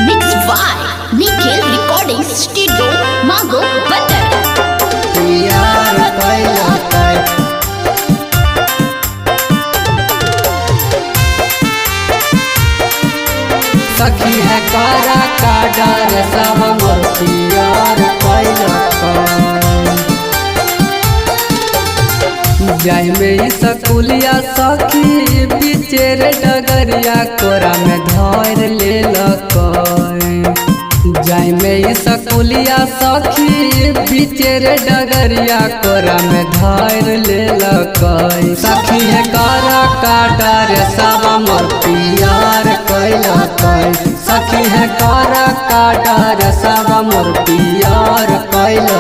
Mixed by Nikhil Recording Studio, Mago Butter. यार कैला कै सखी है कारा का डर सब मोर यार कैला जाय में स्कूलिया सखी बिचेर डगरिया कोरा में धर ले जाय में स्कूलिया सखी बिचेर डगरिया कोरा में धर ले सखी है कारा का डर सब मोर प्यार कैला सखी है कारा का डर सब मोर प्यार कैला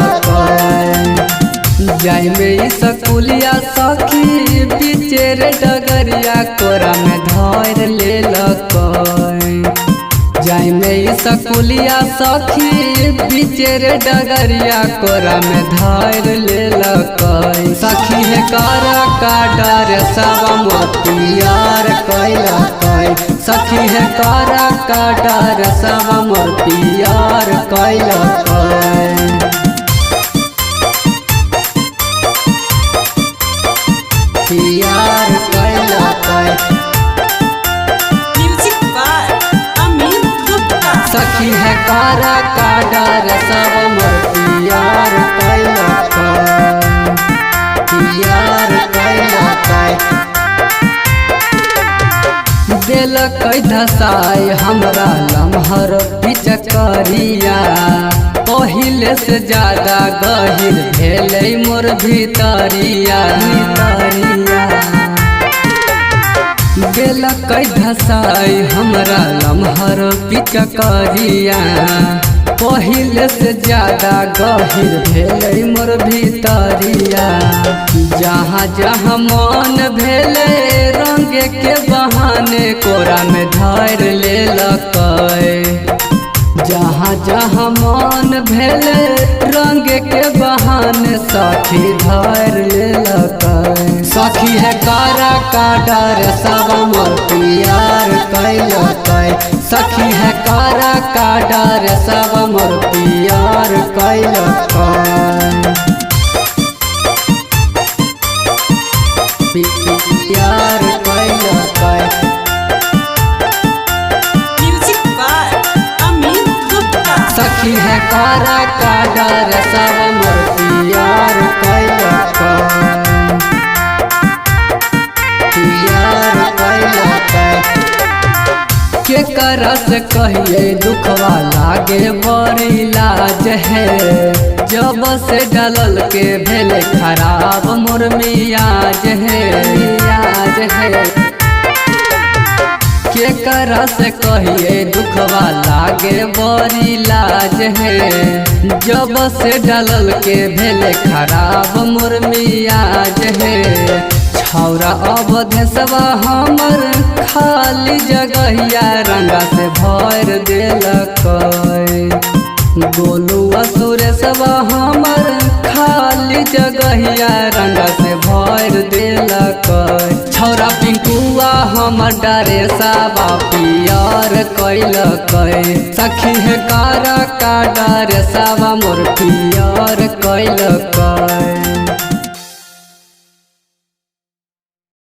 जाय में स्कूलिया सखी बिचेर डगरिया कोरा में धर ले जाय में स्कूलिया सखी बिचेर डगरिया कोरा में धर ले सखी है कारा का डर सब मोर प्यार कैला सखी है कारा का डर सब मोर प्यार कैला यार कैला Music by Amit Gupta. सखी है कारा का डर सब मोर यार कैला यार कैला दिल कै धसाई हमरा लम्हर पिचकरिया पहिले से ज्यादा गहिर भेलै मोर भीतरिया दिल कै धसाई हमरा लम्हर पिचकरिया पहिले से ज्यादा गहिर भेलै मोर भीतरिया जहाँ जहाँ मन भेले रंग के बहाने कोरा में धर ले जहाँ जहाँ मन भेले रंग के बहाने सखी धर ले सखी है कारा का डर सब मोर प्यार कैला सखी है कारा का डर सब मोर प्यार कैला प्यार कैला Music by Amit Gupta. सखी है कारा का डर सब मोर प्यार कैला प्यार कैला के करस कहिए दुखवा लागे बड़ी लाज है जब से डलल के भेले खराब मोर मियाज है के करस कहिए दुखवा लागे बड़ी लाज है जब से डलल के भेले खराब मोर मियाज है छौरा अवधेशवा हमर खाली जगहिया रंगा से भर देलक गोलुआ सुरेशवा हमर खाली जगहिया रंगा से भर देलक छौरा पिंकुआ हमर डरे साबा पियर कैलक सखी है कारा का डर साबा मोर पियर कैलक।